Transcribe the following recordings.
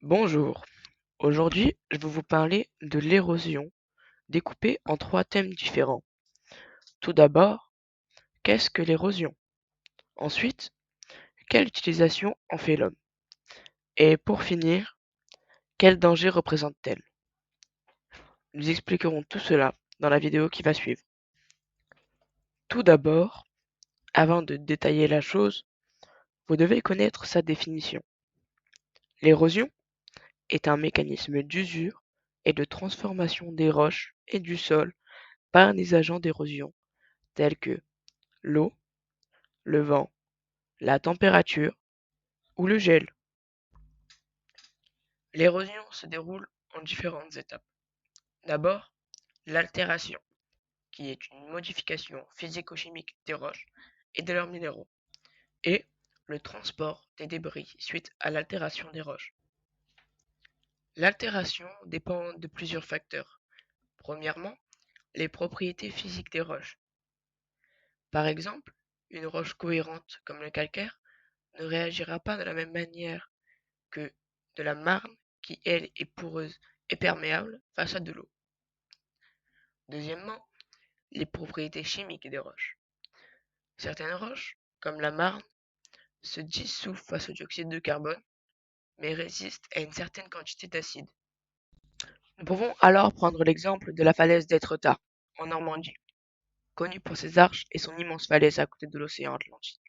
Bonjour, aujourd'hui je vais vous parler de l'érosion découpée en trois thèmes différents. Tout d'abord, qu'est-ce que l'érosion? Ensuite, quelle utilisation en fait l'homme? Et pour finir, quel danger représente-t-elle? Nous expliquerons tout cela dans la vidéo qui va suivre. Tout d'abord, avant de détailler la chose, vous devez connaître sa définition. L'érosion est un mécanisme d'usure et de transformation des roches et du sol par des agents d'érosion tels que l'eau, le vent, la température ou le gel. L'érosion se déroule en différentes étapes. D'abord, l'altération, qui est une modification physico-chimique des roches et de leurs minéraux, et le transport des débris suite à l'altération des roches. L'altération dépend de plusieurs facteurs. Premièrement, les propriétés physiques des roches. Par exemple, une roche cohérente comme le calcaire ne réagira pas de la même manière que de la marne qui, elle, est poreuse et perméable face à de l'eau. Deuxièmement, les propriétés chimiques des roches. Certaines roches, comme la marne, se dissouent face au dioxyde de carbone, mais résistent à une certaine quantité d'acide. Nous pouvons alors prendre l'exemple de la falaise d'Étretat, en Normandie, connue pour ses arches et son immense falaise à côté de l'océan Atlantique.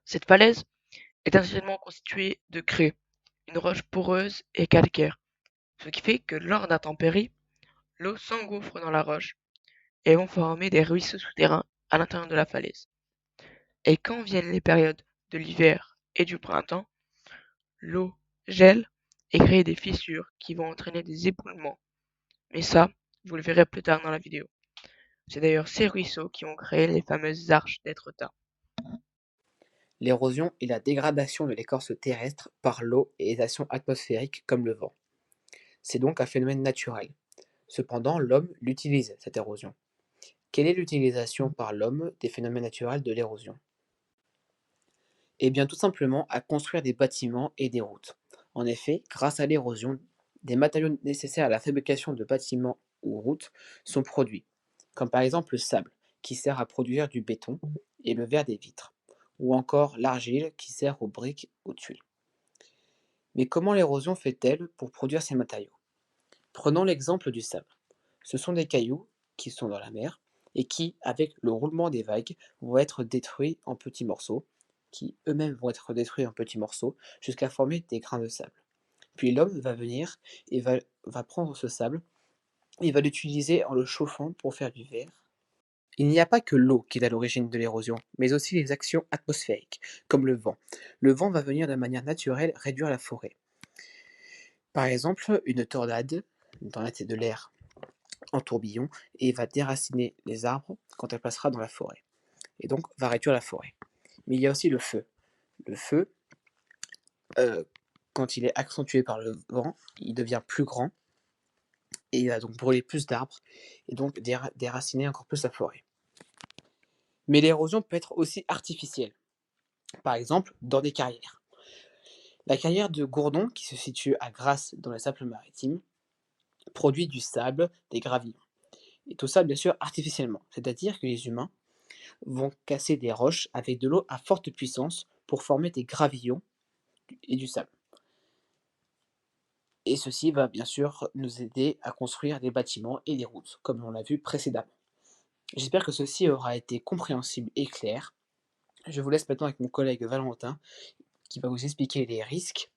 Cette falaise est essentiellement constituée de craie, une roche poreuse et calcaire, ce qui fait que lors d'intempéries, l'eau s'engouffre dans la roche et vont former des ruisseaux souterrains à l'intérieur de la falaise. Et quand viennent les périodes de l'hiver et du printemps, l'eau gèle et crée des fissures qui vont entraîner des éboulements. Mais ça, vous le verrez plus tard dans la vidéo. C'est d'ailleurs ces ruisseaux qui ont créé les fameuses arches d'Étretat. L'érosion est la dégradation de l'écorce terrestre par l'eau et les actions atmosphériques comme le vent. C'est donc un phénomène naturel. Cependant, l'homme l'utilise, cette érosion. Quelle est l'utilisation par l'homme des phénomènes naturels de l'érosion? Eh bien, tout simplement à construire des bâtiments et des routes. En effet, grâce à l'érosion, des matériaux nécessaires à la fabrication de bâtiments ou routes sont produits, comme par exemple le sable, qui sert à produire du béton, et le verre des vitres, ou encore l'argile qui sert aux briques, aux tuiles. Mais comment l'érosion fait-elle pour produire ces matériaux? Prenons l'exemple du sable. Ce sont des cailloux qui sont dans la mer et qui, avec le roulement des vagues, vont être détruits en petits morceaux, qui eux-mêmes vont être détruits en petits morceaux jusqu'à former des grains de sable. Puis l'homme va venir et va prendre ce sable et va l'utiliser en le chauffant pour faire du verre. Il n'y a pas que l'eau qui est à l'origine de l'érosion, mais aussi les actions atmosphériques, comme le vent. Le vent va venir de manière naturelle réduire la forêt. Par exemple, une tornade c'est de l'air en tourbillon et va déraciner les arbres quand elle passera dans la forêt, et donc va réduire la forêt. Mais il y a aussi le feu. Le feu, quand il est accentué par le vent, il devient plus grand et il va donc brûler plus d'arbres et donc déraciner encore plus la forêt. Mais l'érosion peut être aussi artificielle, par exemple dans des carrières. La carrière de Gourdon, qui se situe à Grasse dans les Alpes-Maritimes, produit du sable, des gravillons. Et tout ça, bien sûr, artificiellement. C'est-à-dire que les humains vont casser des roches avec de l'eau à forte puissance pour former des gravillons et du sable. Et ceci va bien sûr nous aider à construire des bâtiments et des routes, comme on l'a vu précédemment. J'espère que ceci aura été compréhensible et clair. Je vous laisse maintenant avec mon collègue Valentin qui va vous expliquer les risques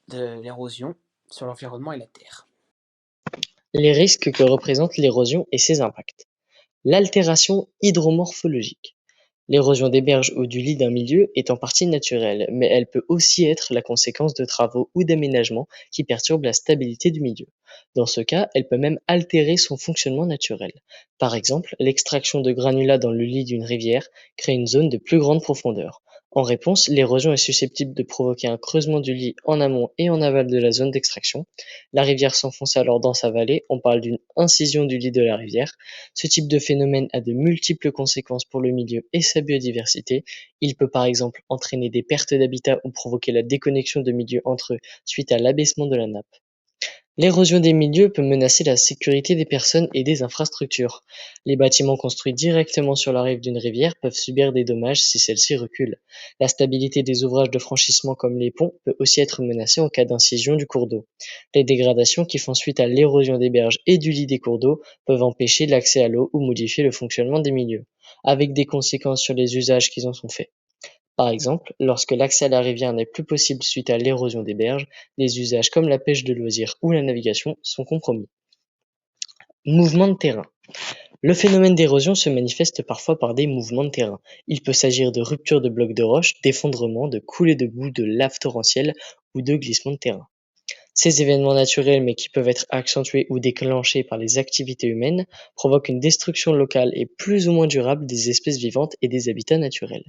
de l'érosion sur l'environnement et la terre. Les risques que représente l'érosion et ses impacts. L'altération hydromorphologique. L'érosion des berges ou du lit d'un milieu est en partie naturelle, mais elle peut aussi être la conséquence de travaux ou d'aménagements qui perturbent la stabilité du milieu. Dans ce cas, elle peut même altérer son fonctionnement naturel. Par exemple, l'extraction de granulats dans le lit d'une rivière crée une zone de plus grande profondeur. En réponse, l'érosion est susceptible de provoquer un creusement du lit en amont et en aval de la zone d'extraction. La rivière s'enfonce alors dans sa vallée, on parle d'une incision du lit de la rivière. Ce type de phénomène a de multiples conséquences pour le milieu et sa biodiversité. Il peut par exemple entraîner des pertes d'habitat ou provoquer la déconnexion de milieux entre eux suite à l'abaissement de la nappe. L'érosion des milieux peut menacer la sécurité des personnes et des infrastructures. Les bâtiments construits directement sur la rive d'une rivière peuvent subir des dommages si celle-ci recule. La stabilité des ouvrages de franchissement comme les ponts peut aussi être menacée en cas d'incision du cours d'eau. Les dégradations qui font suite à l'érosion des berges et du lit des cours d'eau peuvent empêcher l'accès à l'eau ou modifier le fonctionnement des milieux, avec des conséquences sur les usages qui en sont faits. Par exemple, lorsque l'accès à la rivière n'est plus possible suite à l'érosion des berges, des usages comme la pêche de loisirs ou la navigation sont compromis. Mouvement de terrain. Le phénomène d'érosion se manifeste parfois par des mouvements de terrain. Il peut s'agir de ruptures de blocs de roches, d'effondrements, de coulées de boue, de lave torrentielle ou de glissements de terrain. Ces événements naturels, mais qui peuvent être accentués ou déclenchés par les activités humaines, provoquent une destruction locale et plus ou moins durable des espèces vivantes et des habitats naturels.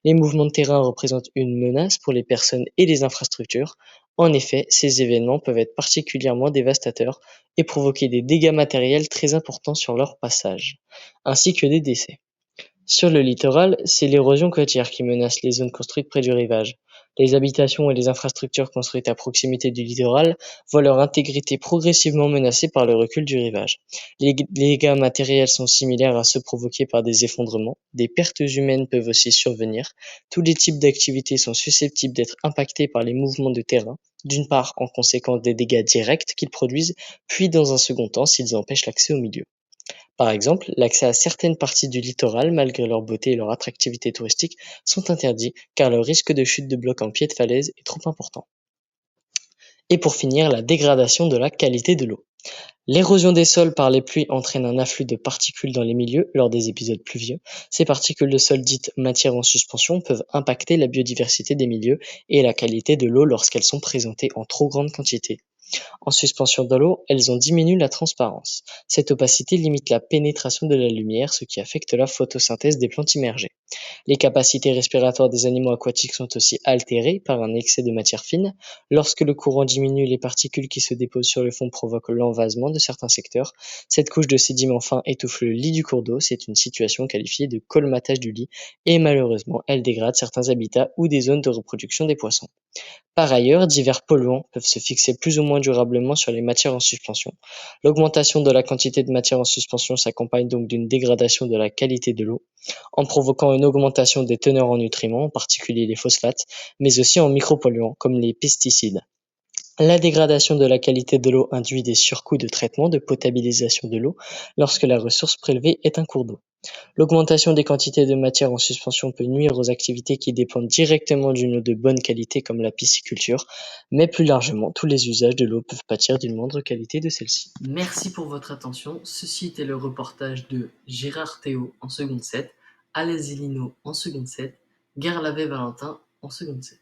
Les mouvements de terrain représentent une menace pour les personnes et les infrastructures. En effet, ces événements peuvent être particulièrement dévastateurs et provoquer des dégâts matériels très importants sur leur passage, ainsi que des décès. Sur le littoral, c'est l'érosion côtière qui menace les zones construites près du rivage. Les habitations et les infrastructures construites à proximité du littoral voient leur intégrité progressivement menacée par le recul du rivage. Les dégâts matériels sont similaires à ceux provoqués par des effondrements. Des pertes humaines peuvent aussi survenir. Tous les types d'activités sont susceptibles d'être impactés par les mouvements de terrain, d'une part en conséquence des dégâts directs qu'ils produisent, puis dans un second temps s'ils empêchent l'accès au milieu. Par exemple, l'accès à certaines parties du littoral, malgré leur beauté et leur attractivité touristique, sont interdits car le risque de chute de blocs en pied de falaise est trop important. Et pour finir, la dégradation de la qualité de l'eau. L'érosion des sols par les pluies entraîne un afflux de particules dans les milieux lors des épisodes pluvieux. Ces particules de sol dites matière en suspension peuvent impacter la biodiversité des milieux et la qualité de l'eau lorsqu'elles sont présentées en trop grande quantité. En suspension dans l'eau, elles en diminuent la transparence. Cette opacité limite la pénétration de la lumière, ce qui affecte la photosynthèse des plantes immergées. Les capacités respiratoires des animaux aquatiques sont aussi altérées par un excès de matière fine. Lorsque le courant diminue, les particules qui se déposent sur le fond provoquent l'envasement de certains secteurs. Cette couche de sédiments fins étouffe le lit du cours d'eau. C'est une situation qualifiée de colmatage du lit et malheureusement, elle dégrade certains habitats ou des zones de reproduction des poissons. Par ailleurs, divers polluants peuvent se fixer plus ou moins durablement sur les matières en suspension. L'augmentation de la quantité de matière en suspension s'accompagne donc d'une dégradation de la qualité de l'eau, en provoquant une augmentation des teneurs en nutriments, en particulier les phosphates, mais aussi en micropolluants comme les pesticides. La dégradation de la qualité de l'eau induit des surcoûts de traitement, de potabilisation de l'eau, lorsque la ressource prélevée est un cours d'eau. L'augmentation des quantités de matière en suspension peut nuire aux activités qui dépendent directement d'une eau de bonne qualité comme la pisciculture, mais plus largement, tous les usages de l'eau peuvent pâtir d'une moindre qualité de celle-ci. Merci pour votre attention. Ceci était le reportage de Gérard Théo en seconde 7, Alès Zélino en seconde 7, Garlavet Valentin en seconde 7.